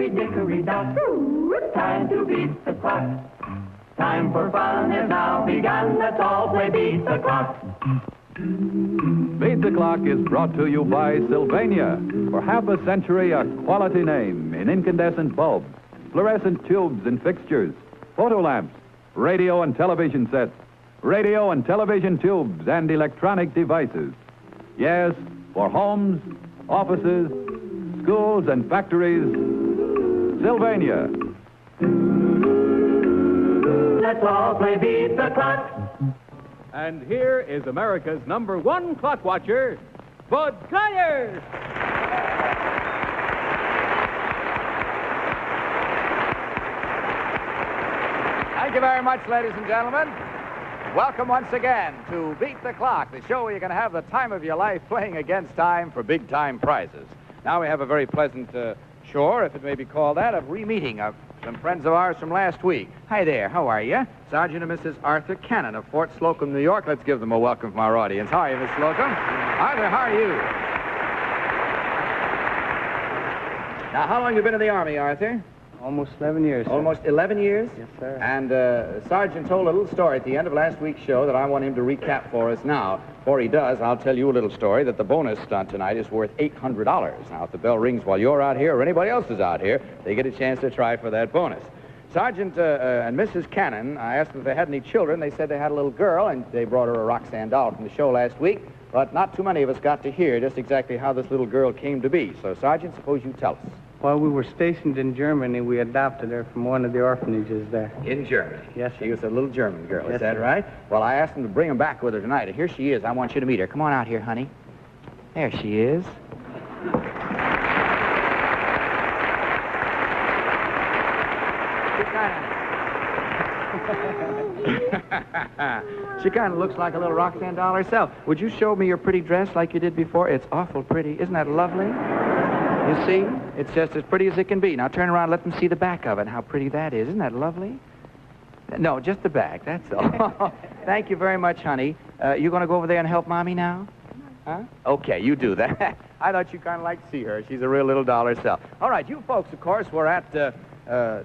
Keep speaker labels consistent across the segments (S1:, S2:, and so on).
S1: hickory dickory dock. Time to beat the clock. Time for fun is now begun. Let's all play beat the clock.
S2: Beat the Clock is brought to you by Sylvania. For half a century, a quality name in incandescent bulbs, fluorescent tubes and fixtures, photo lamps, radio and television sets, radio and television tubes, and electronic devices. Yes, for homes, offices, schools, and factories, Sylvania.
S1: Let's all play beat the clock.
S3: And here is America's #1 clock watcher, Bud Collyer.
S4: Thank you very much, ladies and gentlemen. Welcome once again to Beat the Clock, the show where you're going to have the time of your life playing against time for big-time prizes. Now we have a very pleasant chore, if it may be called that, of re-meeting of some friends of ours from last week. Hi there, how are you? Sergeant and Mrs. Arthur Cannon of Fort Slocum, New York. Let's give them a welcome from our audience. How are you, Miss Slocum? Arthur, how are you? Now, how long have you been in the Army, Arthur?
S5: Almost 11 years. Sir.
S4: Almost 11 years?
S5: Yes, sir.
S4: And Sergeant told a little story at the end of last week's show that I want him to recap for us now. Before he does, I'll tell you a little story that the bonus stunt tonight is worth $800. Now, if the bell rings while you're out here or anybody else is out here, they get a chance to try for that bonus. Sergeant and Mrs. Cannon, I asked them if they had any children. They said they had a little girl, and they brought her a Roxanne doll from the show last week. But not too many of us got to hear just exactly how this little girl came to be. So, Sergeant, suppose you tell us.
S5: While we were stationed in Germany, we adopted her from one of the orphanages there.
S4: In Germany?
S5: Yes, sir.
S4: She was a little German girl,
S5: Yes,
S4: is that
S5: sir.
S4: right? Well, I asked them to bring her back with her tonight, and here she is. I want you to meet her. Come on out here, honey. There she is. She kind of looks like a little Roxanne doll herself. Would you show me your pretty dress like you did before? It's awful pretty. Isn't that lovely? You see? It's just as pretty as it can be. Now turn around and let them see the back of it and how pretty that is. Isn't that lovely? No, just the back, that's all. Thank you very much, honey. You going to go over there and help Mommy now? Huh? Okay, you do that. I thought you kind of like to see her. She's a real little doll herself. All right, you folks, of course, were at...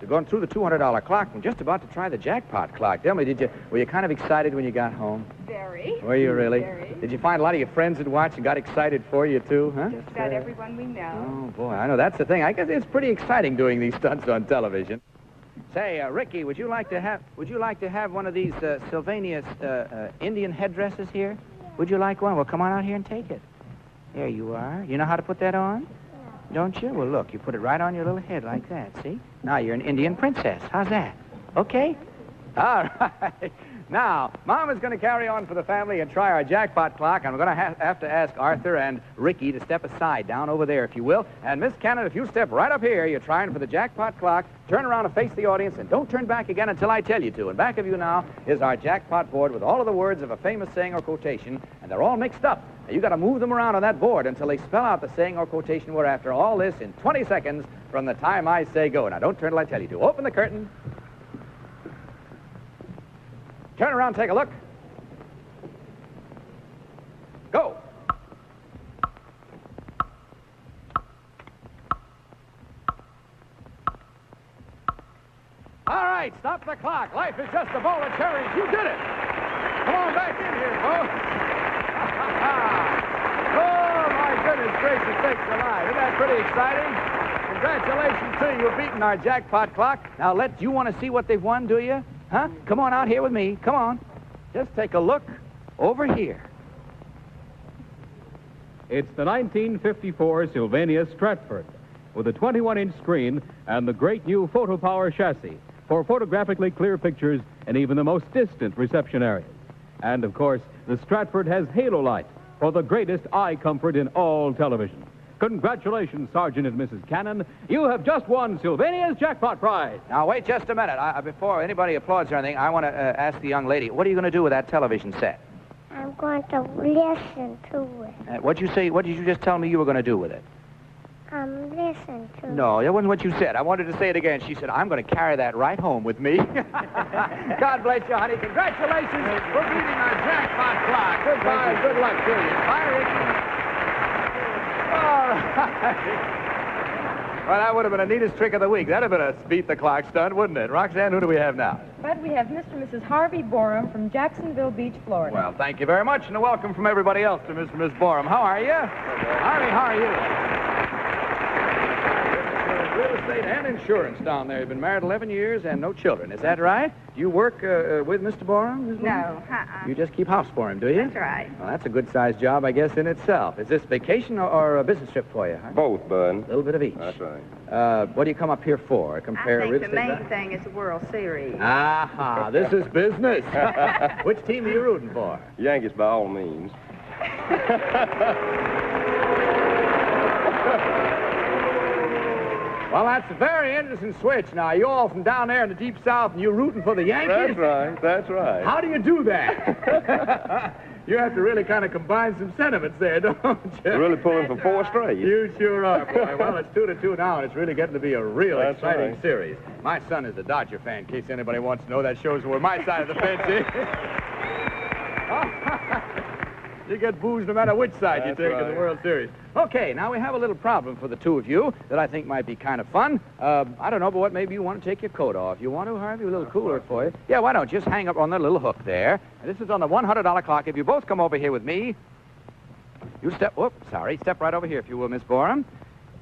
S4: going through the $200 clock and just about to try the jackpot clock. Tell me, were you kind of excited when you got home?
S6: Very.
S4: Were you really?
S6: Very.
S4: Did you find a lot of your friends that watched and got excited for you, too, huh?
S6: Just about everyone we know.
S4: Oh, boy, I know. That's the thing. I guess it's pretty exciting doing these stunts on television. Say, Ricky, would you like to have one of these Sylvania's Indian headdresses here? Would you like one? Well, come on out here and take it. There you are. You know how to put that on? Don't you? Well, look, you put it right on your little head like that, see? Now you're an Indian princess. How's that? Okay? All right. Now, Mom is going to carry on for the family and try our jackpot clock. I'm going to have to ask Arthur and Ricky to step aside down over there, if you will. And Miss Cannon, if you step right up here, you're trying for the jackpot clock. Turn around and face the audience, and don't turn back again until I tell you to. And back of you now is our jackpot board with all of the words of a famous saying or quotation, and they're all mixed up. Now, you got to move them around on that board until they spell out the saying or quotation we're after. All this in 20 seconds from the time I say go. Now, don't turn till I tell you to. Open the curtain. Turn around, take a look. Go. All right, stop the clock. Life is just a bowl of cherries. You did it. Come on back in here, folks. Oh, my goodness gracious sakes alive. Isn't that pretty exciting? Congratulations to you. You've beaten our jackpot clock. Now, you want to see what they've won, do you? Huh? Come on out here with me. Come on. Just take a look over here.
S3: It's the 1954 Sylvania Stratford with a 21-inch screen and the great new Photo Power chassis for photographically clear pictures in even the most distant reception areas. And, of course, the Stratford has halo light for the greatest eye comfort in all television. Congratulations, Sergeant and Mrs. Cannon. You have just won Sylvania's jackpot prize.
S4: Now, wait just a minute. Before anybody applauds or anything, I want to ask the young lady, what are you going to do with that television set?
S7: I'm going to listen to it.
S4: What'd you say? What did you just tell me you were going to do with it?
S7: Listen to it.
S4: No, that wasn't what you said. I wanted to say it again. She said, I'm going to carry that right home with me. God bless you, honey. Congratulations for beating our jackpot clock. Goodbye. Good luck to you. Bye, Ricky. All right. Well, that would have been the neatest trick of the week. That'd have been a beat the clock stunt, wouldn't it? Roxanne, who do we have now?
S6: Bud, we have Mr. and Mrs. Harvey Borum from Jacksonville Beach, Florida.
S4: Well, thank you very much, and a welcome from everybody else to Mr. and Miss Borum. How are you? Harvey, how are you? Real estate and insurance down there. You've been married 11 years and no children. Is that right? Do you work with Mr. Borum? Ms. Borum?
S8: No,
S4: You just keep house for him, do you?
S8: That's right.
S4: Well, that's a good-sized job, I guess, in itself. Is this vacation or a business trip for you? Huh?
S9: Both, Bud.
S4: A little bit of each.
S9: That's right.
S4: What do you come up here for?
S8: I
S4: Compare
S8: think
S4: real
S8: the
S4: estate
S8: main thing is the World Series.
S4: Aha, this is business. Which team are you rooting for?
S9: Yankees by all means.
S4: Well, that's a very interesting switch. Now, you all from down there in the deep south, and you're rooting for the Yankees?
S9: That's right. That's right.
S4: How do you do that? You have to really kind of combine some sentiments there, don't you?
S9: You're really pulling for four straight.
S4: You sure are, boy. Well, it's 2-2 now, and it's really getting to be a real
S9: That's
S4: exciting
S9: right.
S4: series. My son is a Dodger fan, in case anybody wants to know. That shows where my side of the fence is. You get booze no matter which side you
S9: That's
S4: take in the
S9: right.
S4: World Series. Okay, now we have a little problem for the two of you that I think might be kind of fun. I don't know, but what, maybe you want to take your coat off. You want to, Harvey? A little cooler for you. Yeah, why don't you just hang up on the little hook there. And this is on the $100 clock. If you both come over here with me, you step right over here, if you will, Miss Borum.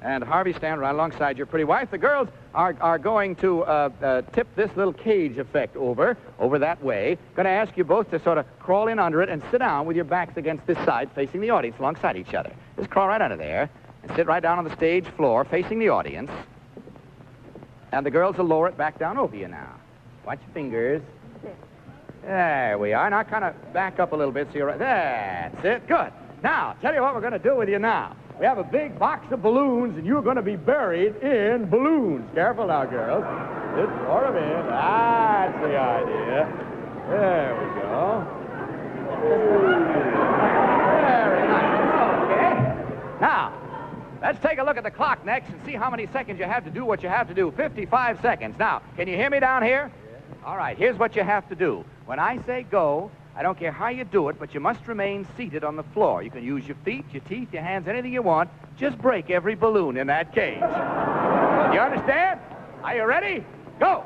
S4: And Harvey, stand right alongside your pretty wife. The girls are going to tip this little cage effect over that way. Going to ask you both to sort of crawl in under it and sit down with your backs against this side, facing the audience, alongside each other. Just crawl right under there and sit right down on the stage floor, facing the audience. And the girls will lower it back down over you now. Watch your fingers. There we are. Now kind of back up a little bit so you're right. That's it. Good. Now, tell you what we're going to do with you now. We have a big box of balloons, and you're going to be buried in balloons. Careful now, girls. Just pour them in. That's the idea. There we go. Very nice. Okay. Now, let's take a look at the clock next and see how many seconds you have to do what you have to do. 55 seconds. Now, can you hear me down here? All right, here's what you have to do. When I say go, I don't care how you do it, but you must remain seated on the floor. You can use your feet, your teeth, your hands, anything you want. Just break every balloon in that cage. You understand? Are you ready? Go!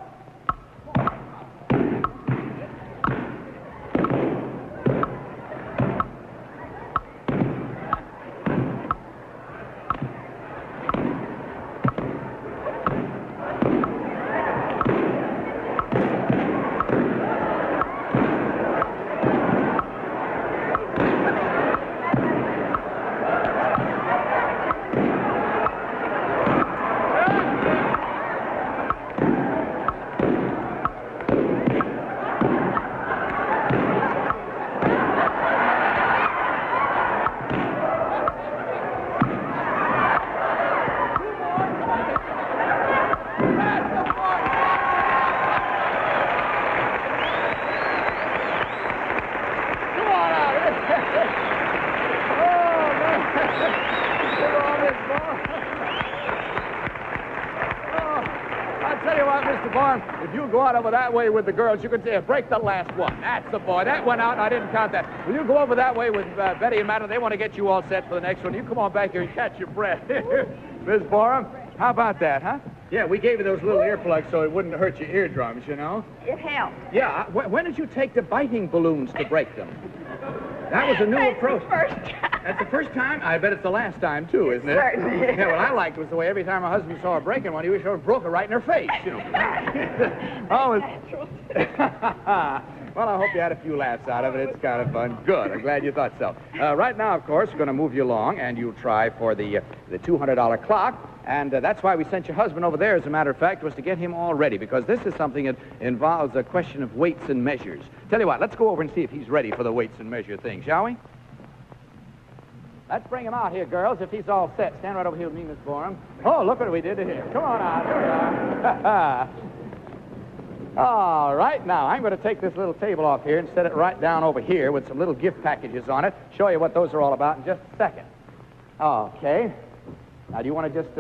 S4: If you go out over that way with the girls, you can say, break the last one. That's the boy. That went out, and I didn't count that. Will you go over that way with Betty and Madeline? They want to get you all set for the next one. You come on back here and catch your breath. Miss Borum, how about that, huh? Yeah, we gave you those little earplugs so it wouldn't hurt your eardrums, you know?
S8: It helps.
S4: Yeah. When did you take to biting balloons to break them? That was a new approach.
S8: That's the first time.
S4: That's the first time? I bet it's the last time, too, isn't it?
S8: Certainly.
S4: Yeah, what I liked was the way every time my husband saw her breaking one, he was sort of broke her right in her face, you know. Oh, well, I hope you had a few laughs out of it. It's kind of fun. Good. I'm glad you thought so. Right now, of course, we're going to move you along, and you'll try for the $200 clock. And that's why we sent your husband over there, as a matter of fact, was to get him all ready, because this is something that involves a question of weights and measures. Tell you what, let's go over and see if he's ready for the weights and measure thing, shall we? Let's bring him out here, girls, if he's all set. Stand right over here with me, Miss Borum. Oh, look what we did to him. Come on out. Here we are. All right, now, I'm going to take this little table off here and set it right down over here with some little gift packages on it. Show you what those are all about in just a second. Okay. Now, do you want to just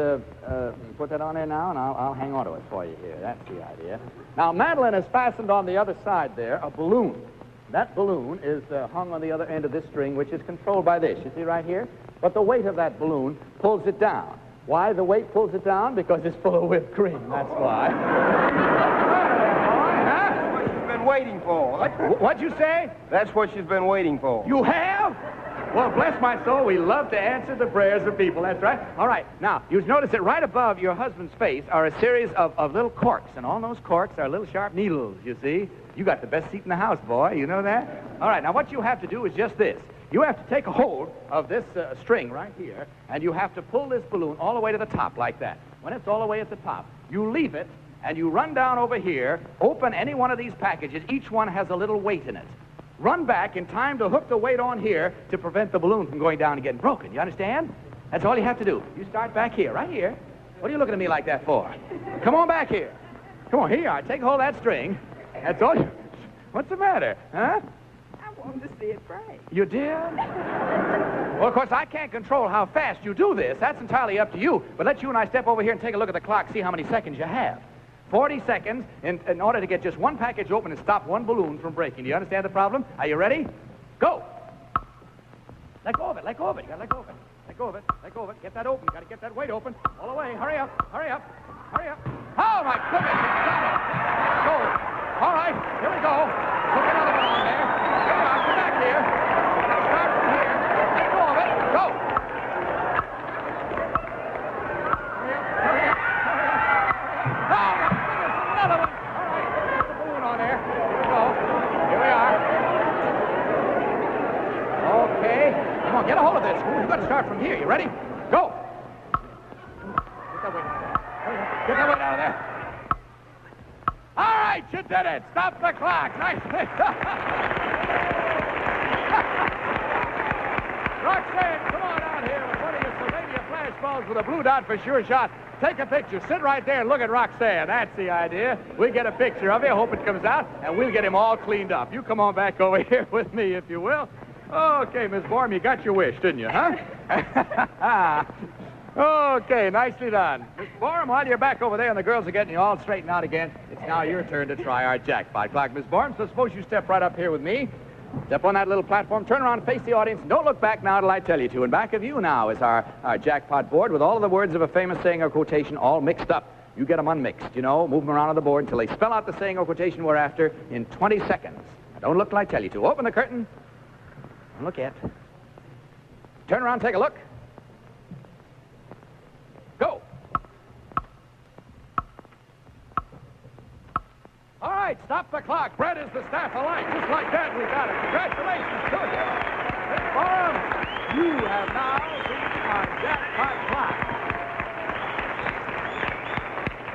S4: put that on there now, and I'll hang on to it for you here. That's the idea. Now, Madeline has fastened on the other side there a balloon. That balloon is hung on the other end of this string, which is controlled by this. You see right here? But the weight of that balloon pulls it down. Why the weight pulls it down? Because it's full of whipped cream. That's why.
S9: That's what she's been waiting for.
S4: What'd you say?
S9: That's what she's been waiting for.
S4: You have? Well, bless my soul, we love to answer the prayers of people. That's right. All right. Now, you notice that right above your husband's face are a series of little corks, and on those corks are little sharp needles, you see. You got the best seat in the house, boy. You know that? All right. Now, what you have to do is just this. You have to take a hold of this string right here, and you have to pull this balloon all the way to the top like that. When it's all the way at the top, you leave it, and you run down over here, open any one of these packages. Each one has a little weight in it. Run back in time to hook the weight on here to prevent the balloon from going down and getting broken. You understand? That's all you have to do. You start back here, right here. What are you looking at me like that for? Come on back here. Come on, here you are. Take hold of that string. That's all you... What's the matter, huh?
S8: I wanted to see it break.
S4: You did? Well, of course, I can't control how fast you do this. That's entirely up to you. But let you and I step over here and take a look at the clock, see how many seconds you have. 40 seconds in order to get just one package open and stop one balloon from breaking. Do you understand the problem? Are you ready? Go! Let go of it. Let go of it. You gotta let go of it. Let go of it. Let go of it. Get that open. You gotta get that weight open. All the way. Hurry up. Hurry up. Hurry up. Oh, my goodness. You got it. Go. All right. Here we go. Put another one on there. Here we are. Come back here. Start from here. Let go of it. Go. Hurry up. Hurry up. Oh, my goodness, another one. All right, put the balloon on there. Here we go. Here we are. Okay. Come on, get a hold of this. Ooh, you've got to start from here. You ready? Go. Get that weight out of there. Hurry up. Get that weight out of there. All right, you did it. Stop the clock. Nice. Roxanne, come on out here with one of your Sylvania flash bulbs with a blue dot for sure shot. Take a picture. Sit right there and look at Roxanne. That's the idea. We get a picture of you. Hope it comes out, and we'll get him all cleaned up. You come on back over here with me, if you will. Okay, Miss Borm, you got your wish, didn't you, huh? Okay, nicely done. Miss Borm, while you're back over there and the girls are getting you all straightened out again, it's now your turn to try our jackpot clock, Miss Borm. So suppose you step right up here with me. Step on that little platform, turn around and face the audience. Don't look back now till I tell you to. And back of you now is our jackpot board with all of the words of a famous saying or quotation all mixed up. You get them unmixed, you know, move them around on the board until they spell out the saying or quotation we're after in 20 seconds. Now, don't look till I tell you to. Open the curtain. Don't look yet. Turn around, take a look. Go. All right, stop the clock. Bread is the staff of life. Just like that, we got it. Congratulations to you. Miss Borm, you have now beaten our jackpot clock.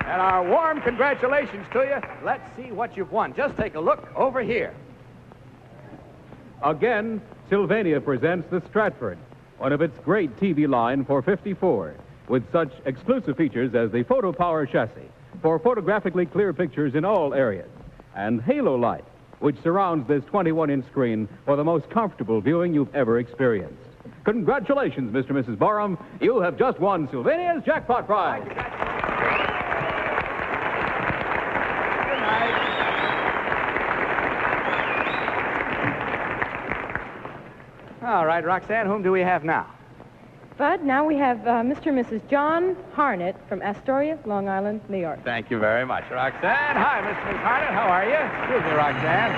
S4: And our warm congratulations to you. Let's see what you've won. Just take a look over here.
S3: Again, Sylvania presents the Stratford, one of its great TV line for 54, with such exclusive features as the Photo Power chassis for photographically clear pictures in all areas, and Halo Light, which surrounds this 21-inch screen for the most comfortable viewing you've ever experienced. Congratulations, Mr. and Mrs. Barham. You have just won Sylvania's jackpot prize.
S4: Good night. All right, Roxanne, whom do we have now?
S6: Bud, now we have Mr. and Mrs. John Harnett from Astoria, Long Island, New York.
S4: Thank you very much, Roxanne. Hi, Mr. and Mrs. Harnett. How are you? Excuse me, Roxanne.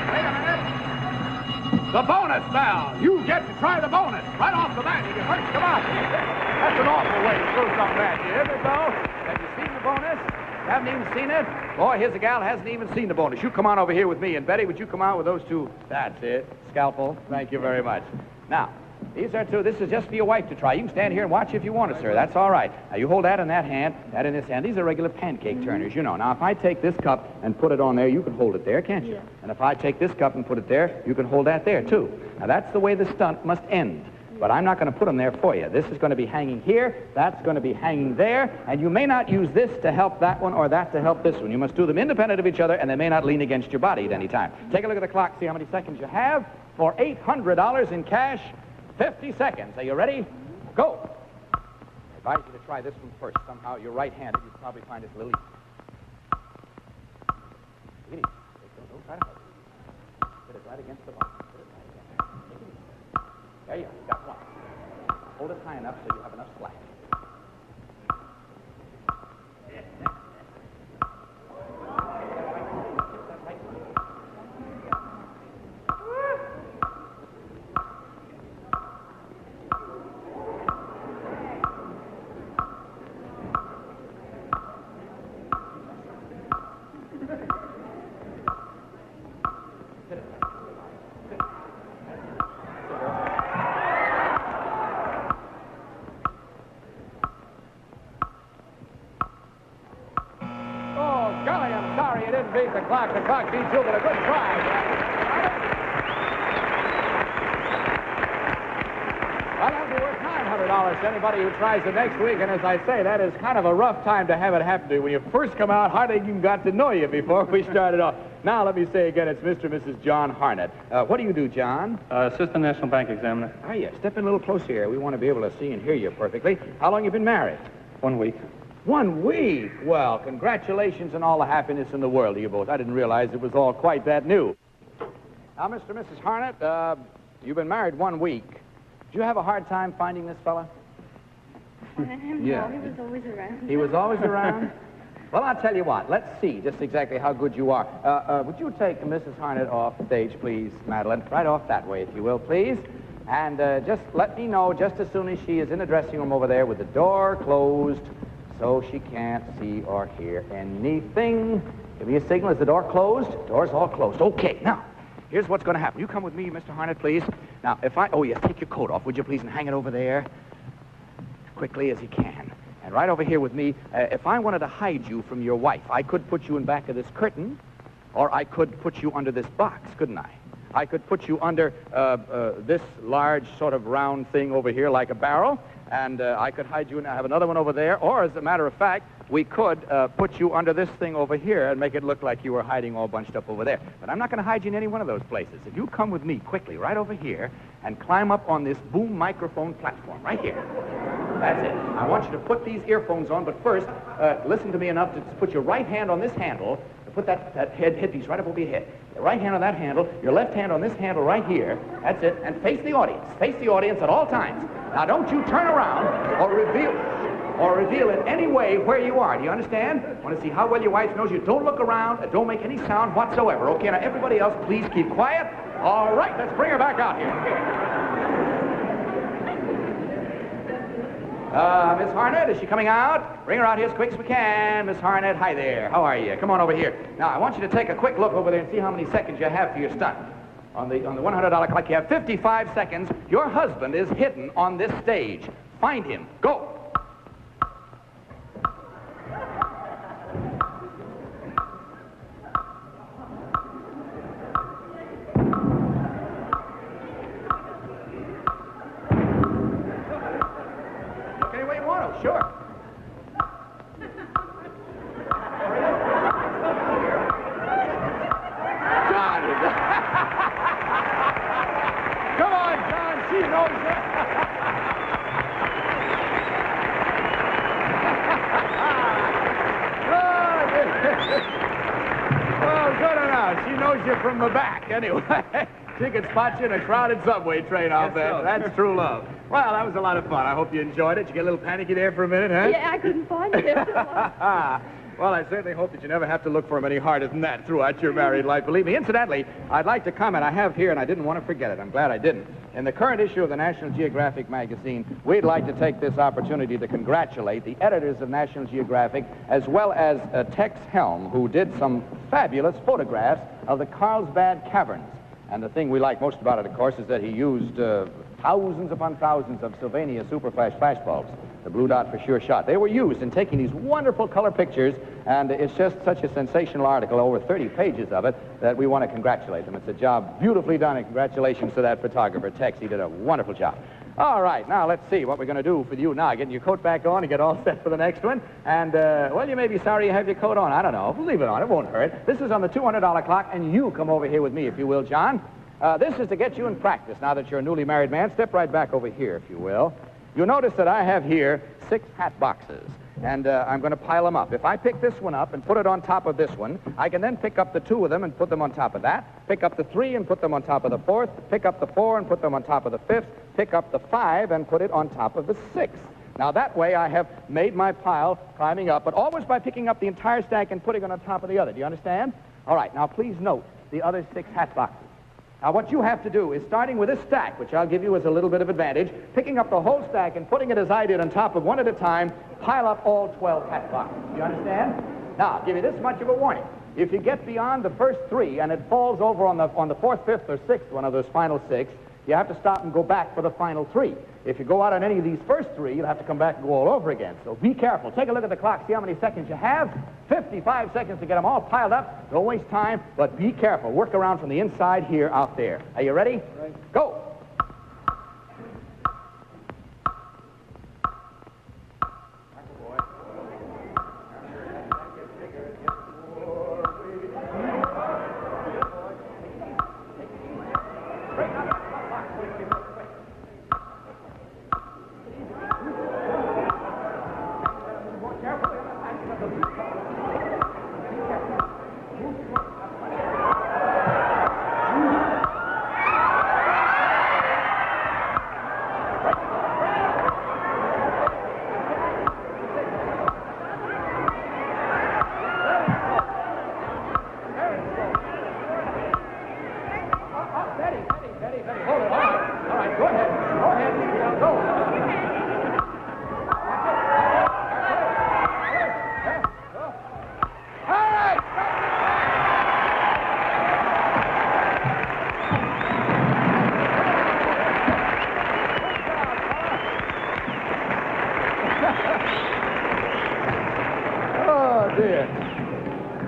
S4: Wait a minute. The bonus bell. You get to try the bonus right off the bat. You get hurt. Come on. That's an awful way to throw something at you, isn't it, though? Have you seen the bonus? Haven't even seen it? Boy, here's a gal hasn't even seen the bonus. You come on over here with me. And Betty, would you come on with those two? That's it. Scalpel. Thank you very much. Now, these are two. This is just for your wife to try. You can stand here and watch if you want to, sir. That's all right. Now, you hold that in that hand, that in this hand. These are regular pancake turners, you know. Now, if I take this cup and put it on there, you can hold it there, can't you? Yeah. And if I take this cup and put it there, you can hold that there, too. Now, that's the way the stunt must end. But I'm not going to put them there for you. This is going to be hanging here. That's going to be hanging there. And you may not use this to help that one or that to help this one. You must do them independent of each other, and they may not lean against your body at any time. Take a look at the clock, see how many seconds you have. For $800 in cash, 50 seconds. Are you ready? Go. I advise you to try this one first. Somehow you're right-handed. You'll probably find it a little easy. Take it easy. Don't try to hurt it. Put it right against the bone. Put it right against it. Take it easy. There you go. You got one. Hold it high enough so you have enough slack. beat the clock. The clock beats you, but a good try. Well, that'll be worth $900 to anybody who tries it next week. And as I say, that is kind of a rough time to have it happen to you. When you first come out, hardly even got to know you before we started off. Now, let me say again, it's Mr. and Mrs. John Harnett. What do you do, John?
S5: Assistant National Bank Examiner.
S4: Oh, yeah. Step in a little closer here. We want to be able to see and hear you perfectly. How long you been married?
S5: 1 week.
S4: 1 week? Well, congratulations and all the happiness in the world to you both. I didn't realize it was all quite that new. Now, Mr. and Mrs. Harnett, you've been married 1 week. Did you have a hard time finding this fella?
S6: Yeah. No, he was always around.
S4: He was always around? Well, I'll tell you what. Let's see just exactly how good you are. Would you take Mrs. Harnett off stage, please, Madeline? Right off that way, if you will, please. And just let me know just as soon as she is in the dressing room over there with the door closed so she can't see or hear anything. Give me a signal. Is the door closed? Door's all closed. Okay, now, here's what's going to happen. You come with me, Mr. Harnett, please. Now, oh, yes, take your coat off, would you please, and hang it over there as quickly as you can. And right over here with me, if I wanted to hide you from your wife, I could put you in back of this curtain, or I could put you under this box, couldn't I? I could put you under this large sort of round thing over here like a barrel, and I could hide you and have another one over there, or as a matter of fact, we could put you under this thing over here and make it look like you were hiding all bunched up over there. But I'm not going to hide you in any one of those places. If you come with me quickly right over here and climb up on this boom microphone platform right here. That's it. I want you to put these earphones on, but first, listen to me enough to put your right hand on this handle, to put that headpiece right above your head. The right hand on that handle, your left hand on this handle right here. That's it. And face the audience. Face the audience at all times. Now, don't you turn around or reveal in any way where you are. Do you understand? Want to see how well your wife knows you. Don't look around. Don't make any sound whatsoever. Okay, now everybody else, please keep quiet. All right, let's bring her back out here. Miss Harnett, is she coming out? Bring her out here as quick as we can. Miss Harnett, hi there. How are you? Come on over here. Now, I want you to take a quick look over there and see how many seconds you have for your stunt. On the $100 clock, you have 55 seconds. Your husband is hidden on this stage. Find him. Go. Sure. John. Come on, John. She knows it. Well, good enough. She knows you from the back, anyway. She can spot you in a crowded subway train out there. So. That's true love. Well, that was a lot of fun. I hope you enjoyed it. Did you get a little panicky there for a minute, huh?
S6: Yeah, I couldn't find him.
S4: Well, I certainly hope that you never have to look for him any harder than that throughout your married life. Believe me. Incidentally, I'd like to comment. I have here, and I didn't want to forget it. I'm glad I didn't. In the current issue of the National Geographic magazine, we'd like to take this opportunity to congratulate the editors of National Geographic, as well as Tex Helm, who did some fabulous photographs of the Carlsbad Caverns. And the thing we like most about it, of course, is that he used thousands upon thousands of Sylvania Superflash flashbulbs, the Blue Dot for Sure Shot. They were used in taking these wonderful color pictures, and it's just such a sensational article, over 30 pages of it, that we want to congratulate them. It's a job beautifully done, and congratulations to that photographer, Tex. He did a wonderful job. All right, now let's see what we're going to do for you now. Getting your coat back on and get all set for the next one. And, well, you may be sorry you have your coat on. I don't know. Leave it on. It won't hurt. This is on the $200 clock, and you come over here with me, if you will, John. This is to get you in practice. Now that you're a newly married man, step right back over here, if you will. You'll notice that I have here 6 hat boxes, and I'm going to pile them up. If I pick this one up and put it on top of this one, I can then pick up the 2 of them and put them on top of that, pick up the 3 and put them on top of the 4th, pick up the 4 and put them on top of the 5th, pick up the 5 and put it on top of the 6th. Now, that way I have made my pile climbing up, but always by picking up the entire stack and putting it on top of the other. Do you understand? All right, now please note the other 6 hat boxes. Now, what you have to do is, starting with this stack, which I'll give you as a little bit of advantage, picking up the whole stack and putting it as I did on top of one at a time, pile up all 12 hat boxes. Do you understand? Now, I'll give you this much of a warning. If you get beyond the first 3 and it falls over on the 4th, 5th, or 6th, one of those final 6, You have to stop and go back for the final 3. If you go out on any of these first 3, you'll have to come back and go all over again. So be careful. Take a look at the clock. See how many seconds you have. 55 seconds to get them all piled up. Don't waste time, but be careful. Work around from the inside here out there. Are you ready? Right. Go.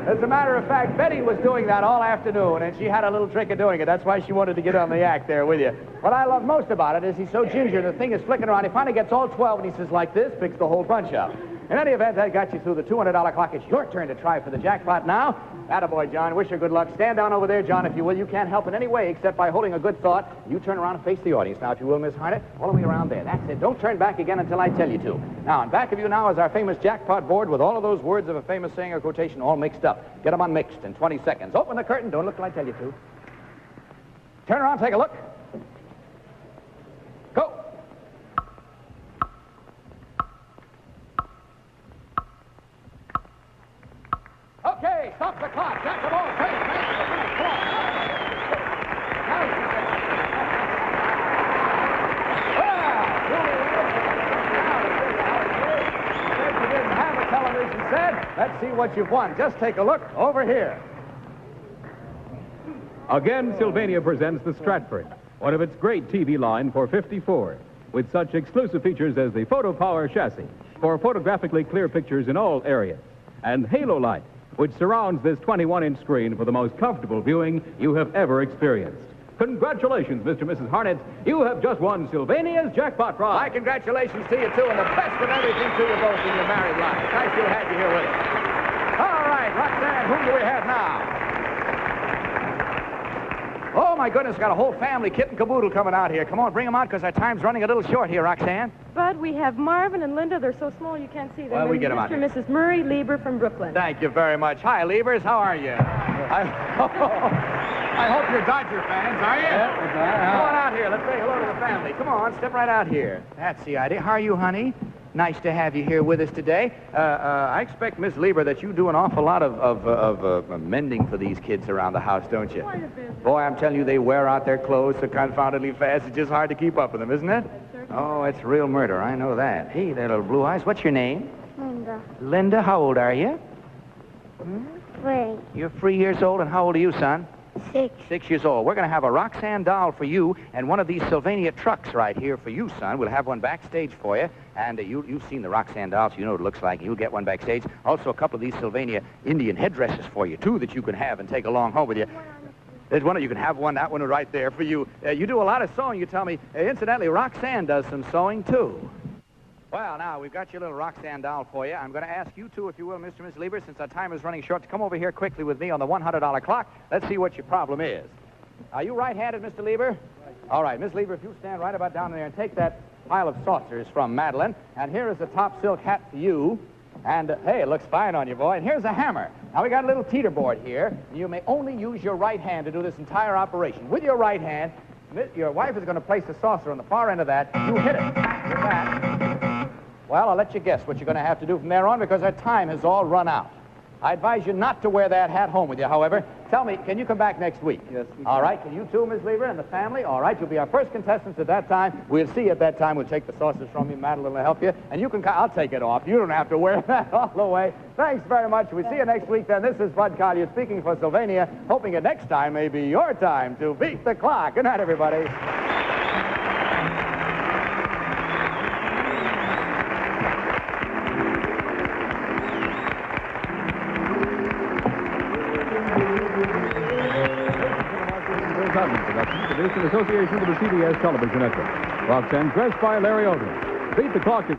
S4: As a matter of fact, Betty was doing that all afternoon, and she had a little trick of doing it. That's why she wanted to get on the act there with you. What I love most about it is he's so ginger, the thing is flicking around. He finally gets all 12, and he says, like this, picks the whole bunch up. In any event, that got you through the $200 clock. It's your turn to try for the jackpot now. Attaboy, John. Wish you good luck. Stand down over there, John, if you will. You can't help in any way except by holding a good thought. You turn around and face the audience. Now, if you will, Miss Harnett, all the way around there. That's it. Don't turn back again until I tell you to. Now, in back of you now is our famous jackpot board with all of those words of a famous saying or quotation all mixed up. Get them unmixed in 20 seconds. Open the curtain. Don't look till I tell you to. Turn around, take a look. Go. Okay, stop the clock. Jack the ball. Straight. Come on. Well, you didn't have a television set. Let's see what you've won. Just take a look over here.
S3: Again, Sylvania presents the Stratford, one of its great TV line for 54, with such exclusive features as the Photo Power chassis for photographically clear pictures in all areas, and Halo Light, which surrounds this 21-inch screen for the most comfortable viewing you have ever experienced. Congratulations, Mr. and Mrs. Harnett. You have just won Sylvania's jackpot prize.
S4: My congratulations to you, too, and the best of everything to you both in your married life. Nice to have you here with us. All right, Roxanne, whom do we have now? Oh, my goodness, got a whole family, kit and caboodle coming out here. Come on, bring them out, because our time's running a little short here, Roxanne.
S6: Bud, we have Marvin and Linda. They're so small you can't see them.
S4: Well, we get them out
S6: Mr.
S4: here.
S6: and Mrs. Murray Lieber from Brooklyn.
S4: Thank you very much. Hi, Liebers. How are you? I hope you're Dodger fans, are you? Yeah, come on out here. Let's say hello to the family. Come on, step right out here. That's the idea. How are you, honey? Nice to have you here with us today. I expect, Miss Lieber, that you do an awful lot of mending for these kids around the house, don't you? Boy, I'm telling you, they wear out their clothes so confoundedly fast. It's just hard to keep up with them, isn't it? Oh, it's real murder. I know that. Hey, there, little blue eyes. What's your name?
S7: Linda.
S4: Linda. How old are you?
S7: 3.
S4: You're 3 years old, and how old are you, son?
S7: 6.
S4: 6 years old. We're going to have a Roxanne doll for you and one of these Sylvania trucks right here for you, son. We'll have one backstage for you. And you've seen the Roxanne doll, so you know what it looks like. You'll get one backstage. Also, a couple of these Sylvania Indian headdresses for you, too, that you can have and take along home with you. There's one, you can have one, that one right there for you. You do a lot of sewing, you tell me. Incidentally, Roxanne does some sewing, too. Well, now, we've got your little Roxanne doll for you. I'm going to ask you two, if you will, Mr. and Miss Lieber, since our time is running short, to come over here quickly with me on the $100 clock. Let's see what your problem is. Are you right-handed, Mr. Lieber? All right, Miss Lieber, if you stand right about down there and take that pile of saucers from Madeline, and here is a top silk hat for you. And, hey, it looks fine on you, boy. And here's a hammer. Now, we got a little teeter board here. You may only use your right hand to do this entire operation. With your right hand, your wife is going to place the saucer on the far end of that. You hit it with that. Well, I'll let you guess what you're going to have to do from there on because our time has all run out. I advise you not to wear that hat home with you, however. Tell me, can you come back next week?
S5: Yes, we can.
S4: All right, can you too, Miss Lieber, and the family? All right, you'll be our first contestants at that time. We'll see you at that time. We'll take the saucers from you. Madeline will help you. And you can, I'll take it off. You don't have to wear that all the way. Thanks very much. We'll see you next week then. This is Bud Collyer speaking for Sylvania, hoping that next time may be your time to beat the clock. Good night, everybody.
S3: produced in association with the CBS television network. Roxanne, dressed by Larry Odom. Beat the Clock is...